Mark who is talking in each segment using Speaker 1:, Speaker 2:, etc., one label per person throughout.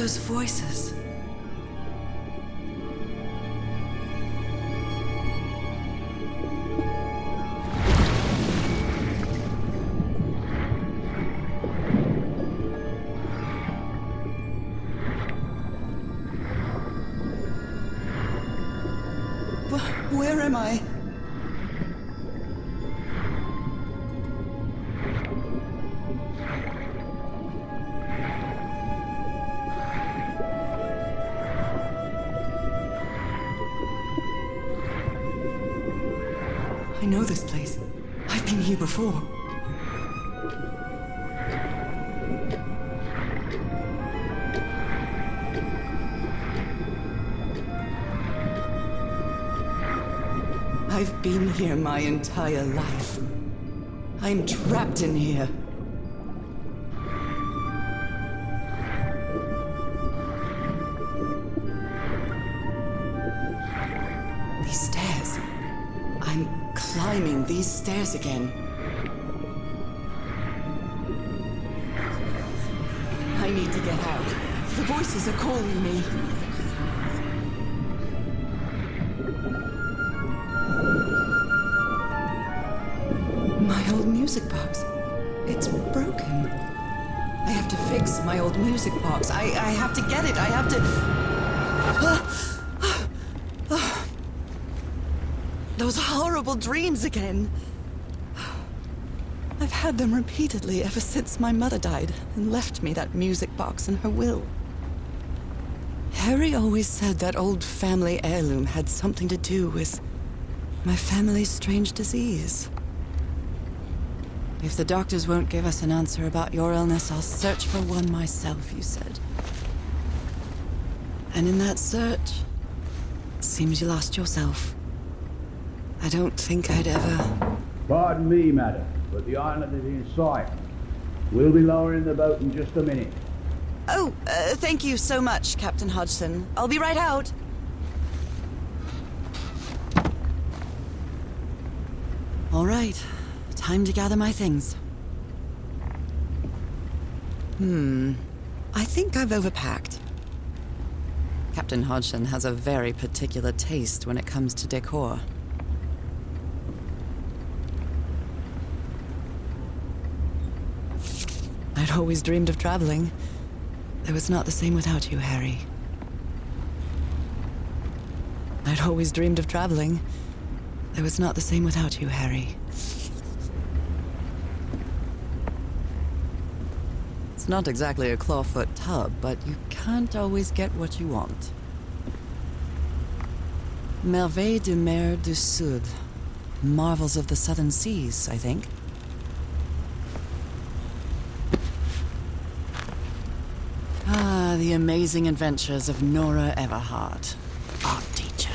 Speaker 1: those voices? Where am I? I know this place. I've been here before. I've been here my entire life. I'm trapped in here. These stairs. I'm climbing these stairs again. I need to get out. The voices are calling me. My old music box. It's broken. I have to fix my old music box. I have to get it. I have to... Those horrible dreams again. I've had them repeatedly ever since my mother died and left me that music box in her will. Harry always said that old family heirloom had something to do with my family's strange disease. If the doctors won't give us an answer about your illness, I'll search for one myself, you said. And in that search, it seems you lost yourself. I don't think I'd ever...
Speaker 2: Pardon me, madam, but the island is in sight. We'll be lowering the boat in just a minute.
Speaker 1: Oh, thank you so much, Captain Hodgson. I'll be right out. All right. Time to gather my things. I think I've overpacked. Captain Hodgson has a very particular taste when it comes to decor. I'd always dreamed of traveling. It was not the same without you, Harry. I'd always dreamed of traveling. It was not the same without you, Harry. It's not exactly a clawfoot tub, but you can't always get what you want. Merveilles de mer du Sud. Marvels of the Southern Seas, I think. Ah, the amazing adventures of Nora Everhart, art teacher.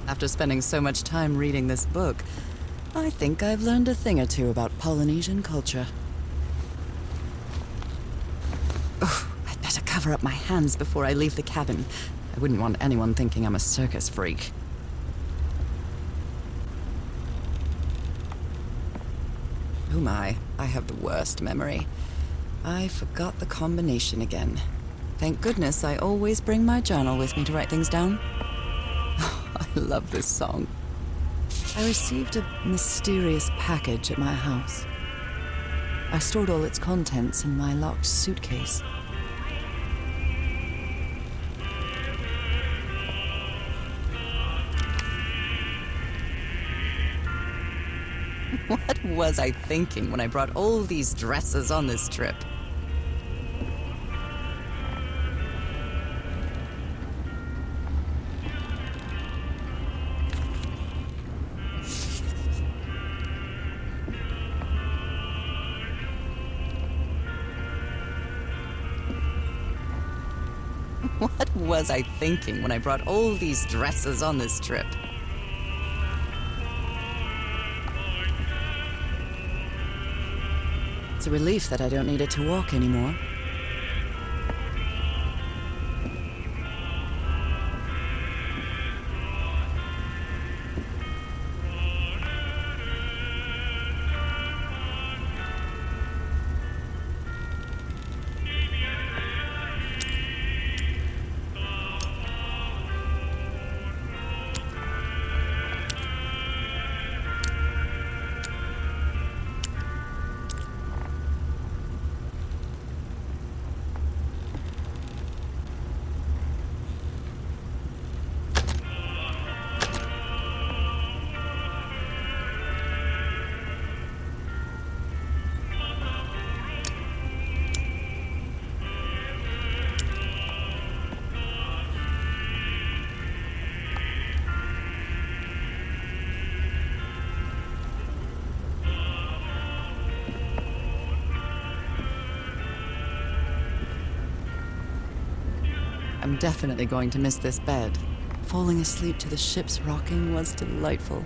Speaker 1: After spending so much time reading this book, I think I've learned a thing or two about Polynesian culture. Oh, I'd better cover up my hands before I leave the cabin. I wouldn't want anyone thinking I'm a circus freak. Oh my, I have the worst memory. I forgot the combination again. Thank goodness I always bring my journal with me to write things down. I love this song. I received a mysterious package at my house. I stored all its contents in my locked suitcase. What was I thinking when I brought all these dresses on this trip? What was I thinking when I brought all these dresses on this trip? It's a relief that I don't need it to walk anymore. I'm definitely going to miss this bed. Falling asleep to the ship's rocking was delightful.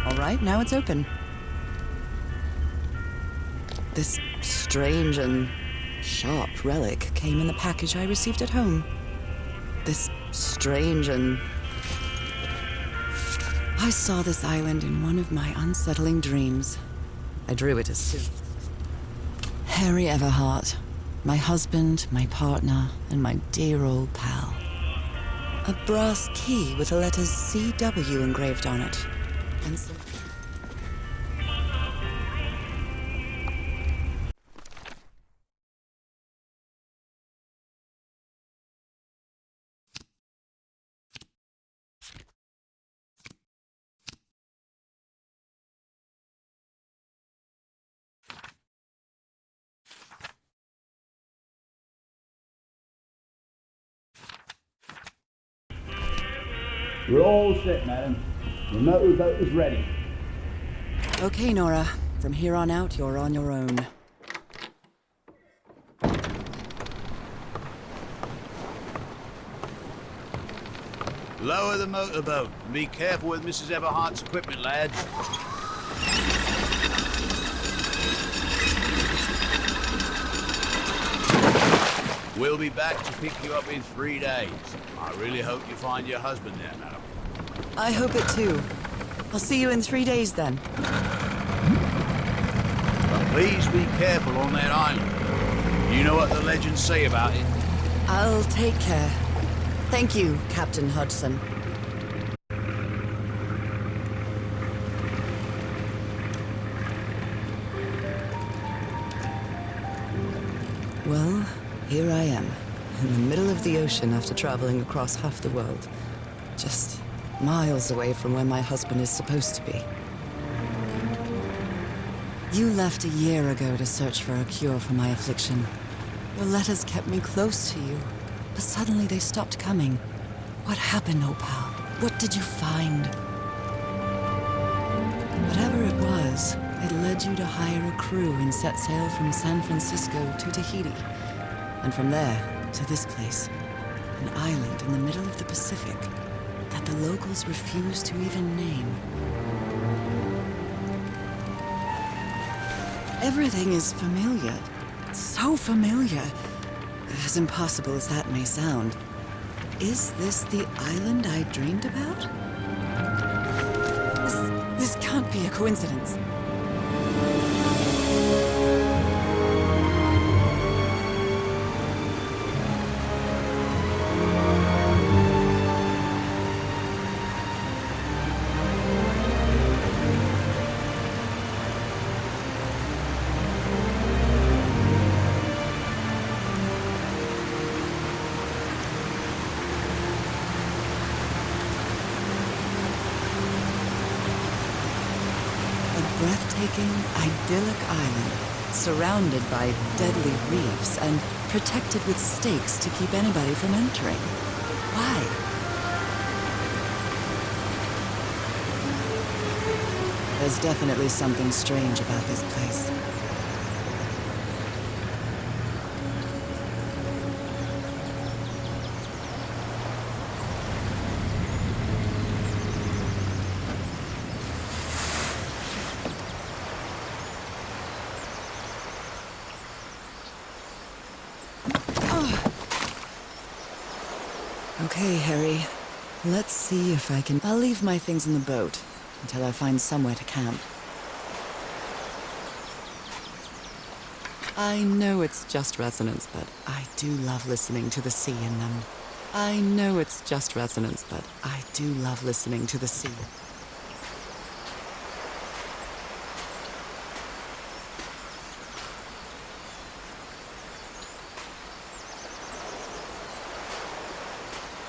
Speaker 1: All right, now it's open. This strange and sharp relic came in the package I received at home. This strange and... I saw this island in one of my unsettling dreams. I drew it as soon. Harry Everhart, my husband, my partner, and my dear old pal. A brass key with the letters CW engraved on it. And some...
Speaker 2: We're all set, madam. The motorboat is ready.
Speaker 1: Okay, Nora. From here on out, you're on your own.
Speaker 2: Lower the motorboat and be careful with Mrs. Everhart's equipment, lads. We'll be back to pick you up in 3 days. I really hope you find your husband there, madam.
Speaker 1: I hope it too. I'll see you in 3 days then.
Speaker 2: But please be careful on that island. You know what the legends say about it.
Speaker 1: I'll take care. Thank you, Captain Hodgson. Well, here I am, in the middle of the ocean after traveling across half the world. Just miles away from where my husband is supposed to be. You left a year ago to search for a cure for my affliction. Your letters kept me close to you, but suddenly they stopped coming. What happened, Opal? What did you find? Whatever it was, it led you to hire a crew and set sail from San Francisco to Tahiti. And from there to this place, an island in the middle of the Pacific that the locals refuse to even name. Everything is familiar. So familiar. As impossible as that may sound. Is this the island I dreamed about? This can't be a coincidence. breathtaking, idyllic island, surrounded by deadly reefs and protected with stakes to keep anybody from entering. Why? There's definitely something strange about this place. Okay, Harry. Let's see if I can... I'll leave my things in the boat until I find somewhere to camp. I know it's just resonance, but I do love listening to the sea in them. I know it's just resonance, but I do love listening to the sea.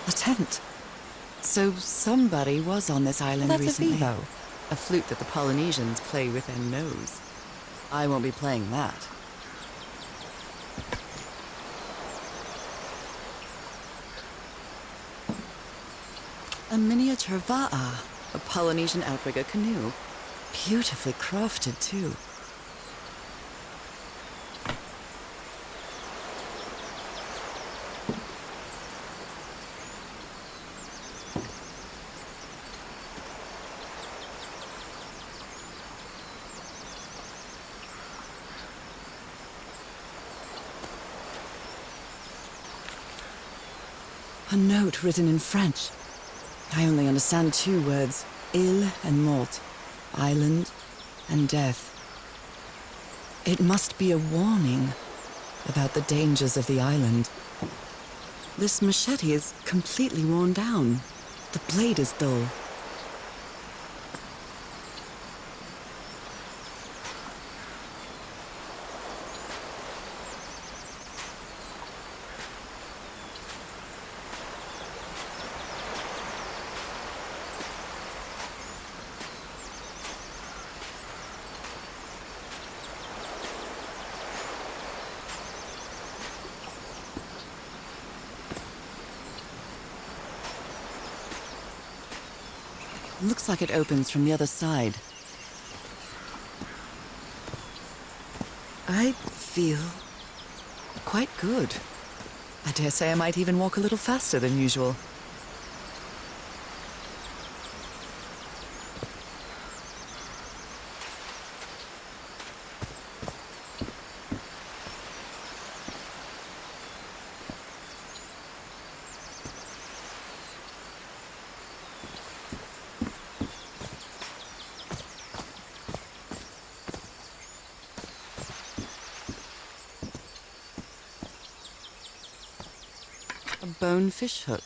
Speaker 1: A tent. So somebody was on this island recently. That's a flute that the Polynesians play with their nose. I won't be playing that. A miniature va'a, a Polynesian outrigger canoe. Beautifully crafted, too. A note written in French. I only understand 2 words, île and mort, island and death. It must be a warning about the dangers of the island. This machete is completely worn down. The blade is dull. Looks like it opens from the other side. I feel quite good. I dare say I might even walk a little faster than usual. A bone fish hook.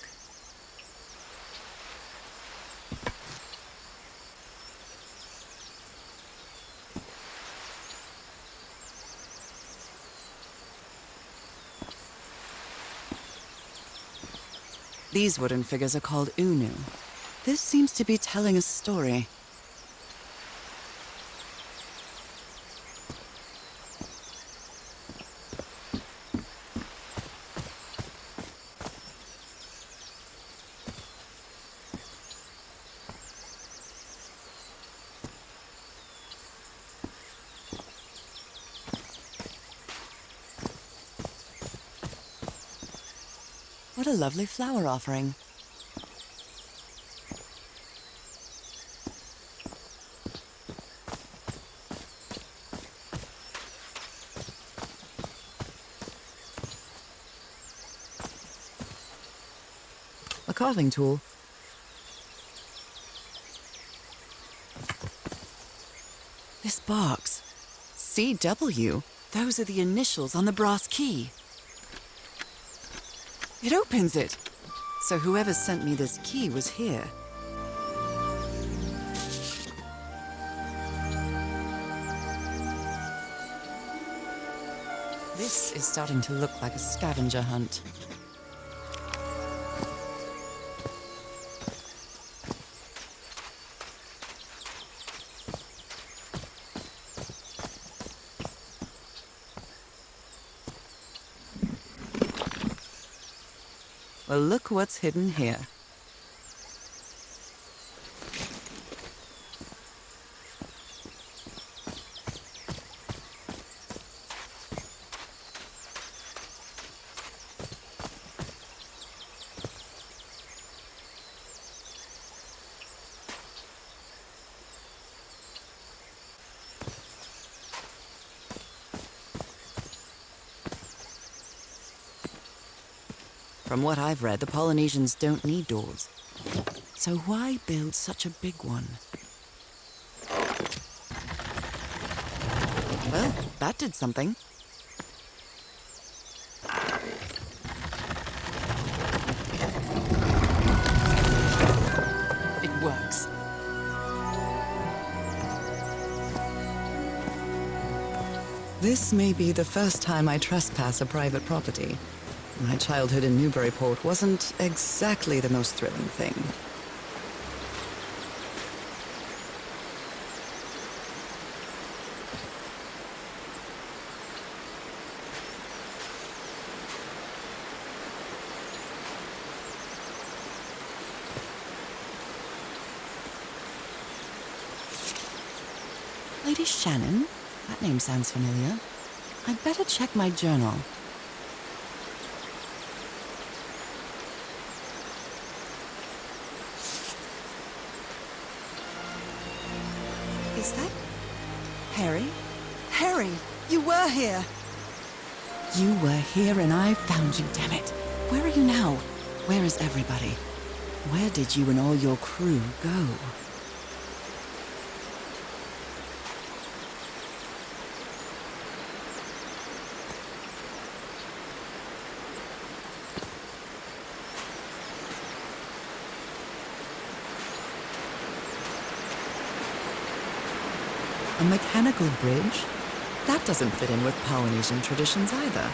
Speaker 1: These wooden figures are called unu. This seems to be telling a story. What a lovely flower offering. A carving tool. This box. CW. Those are the initials on the brass key. It opens it. So whoever sent me this key was here. This is starting to look like a scavenger hunt. Well, look what's hidden here. From what I've read, the Polynesians don't need doors. So why build such a big one? Well, that did something. It works. This may be the first time I trespass a private property. My childhood in Newburyport wasn't exactly the most thrilling thing. Lady Shannon? That name sounds familiar. I'd better check my journal. Is that Harry? Harry, you were here! You were here and I found you, damn it. Where are you now? Where is everybody? Where did you and all your crew go? A mechanical bridge? That doesn't fit in with Polynesian traditions either.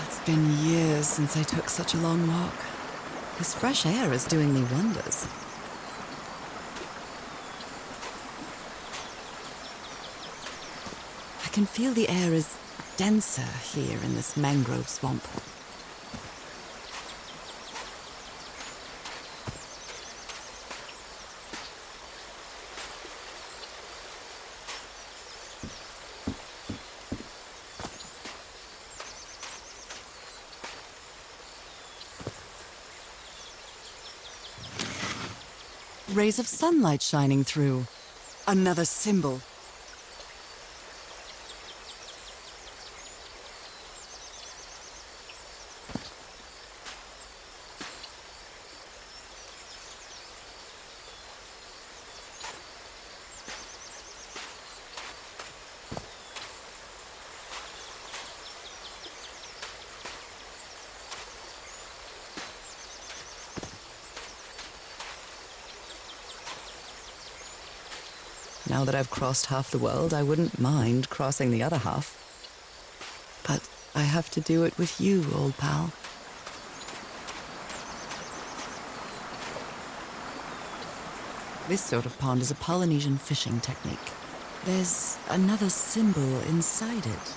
Speaker 1: It's been years since I took such a long walk. This fresh air is doing me wonders. I can feel the air is denser here in this mangrove swamp. Rays of sunlight shining through. Another symbol. Now that I've crossed half the world, I wouldn't mind crossing the other half. But I have to do it with you, old pal. This sort of pond is a Polynesian fishing technique. There's another symbol inside it.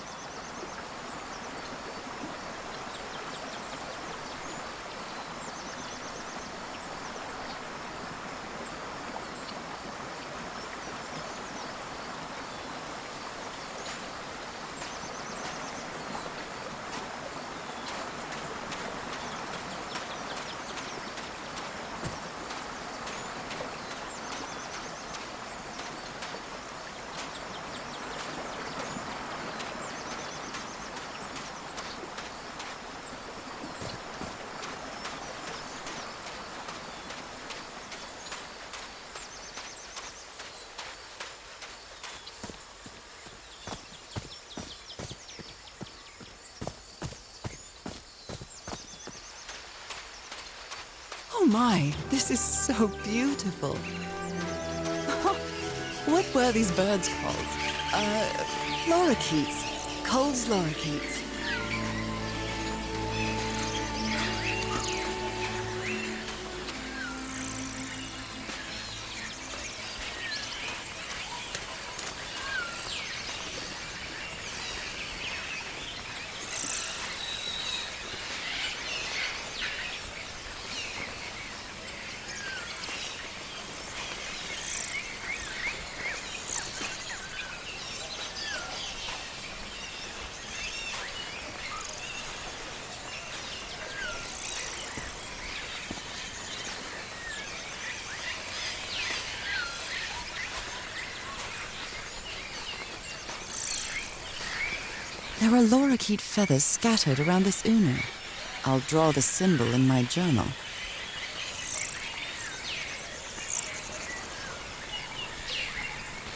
Speaker 1: my, this is so beautiful. What were these birds called? Lorikeets. Cole's lorikeets. There are lorikeet feathers scattered around this unu. I'll draw the symbol in my journal.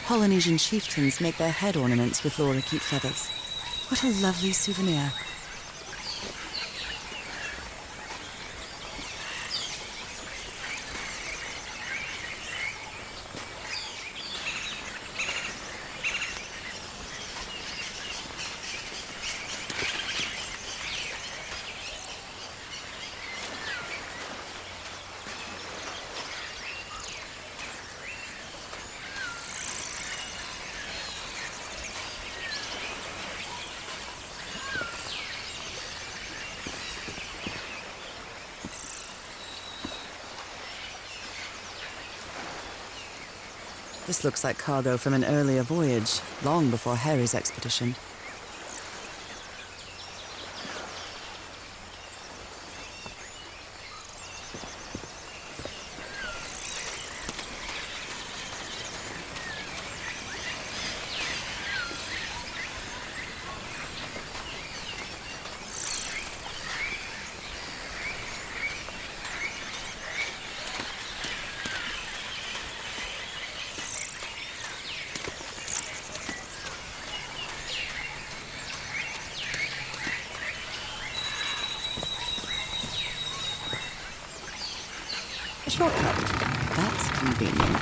Speaker 1: Polynesian chieftains make their head ornaments with lorikeet feathers. What a lovely souvenir. This looks like cargo from an earlier voyage, long before Harry's expedition. A shortcut. That's convenient.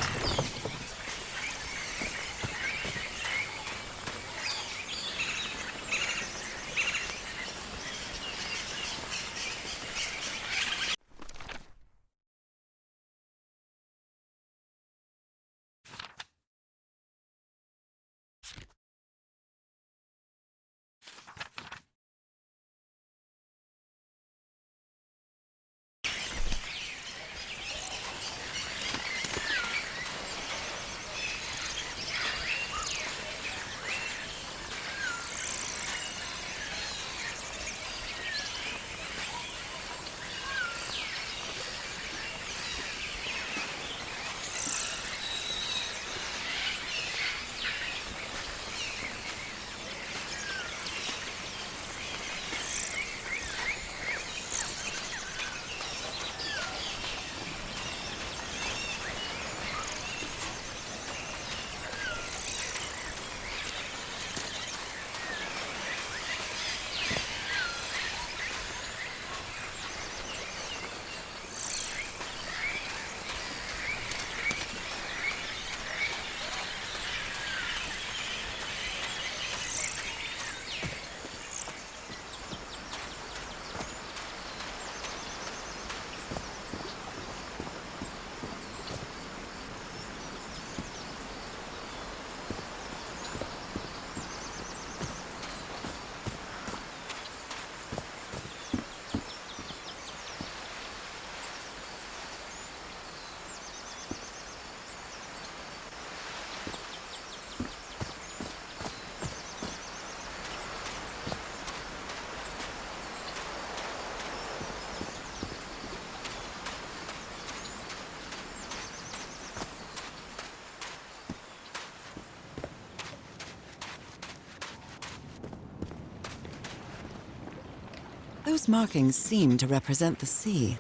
Speaker 1: Those markings seem to represent the sea.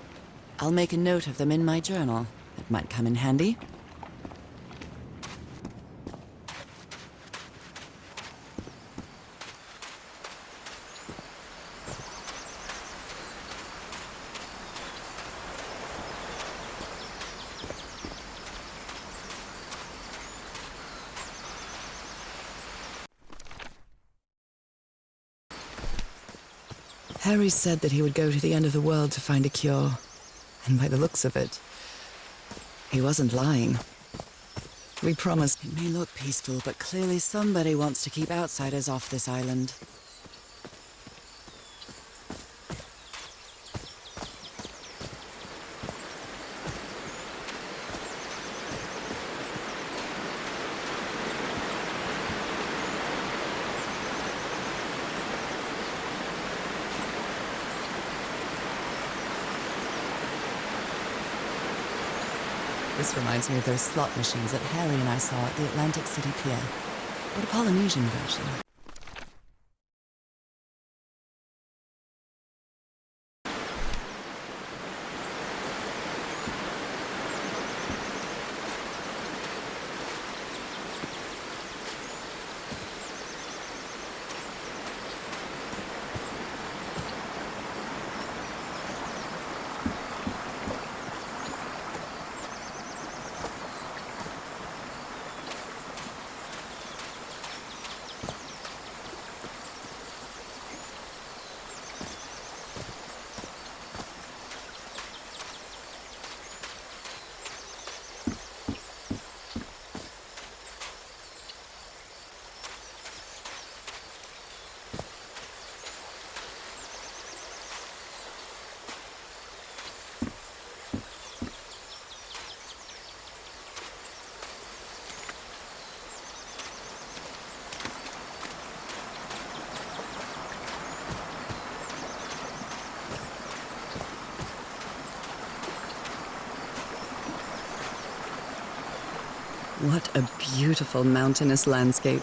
Speaker 1: I'll make a note of them in my journal. It might come in handy. Harry said that he would go to the end of the world to find a cure. And by the looks of it, he wasn't lying. We promised it may look peaceful, but clearly somebody wants to keep outsiders off this island. This reminds me of those slot machines that Harry and I saw at the Atlantic City Pier. But a Polynesian version. What a beautiful mountainous landscape.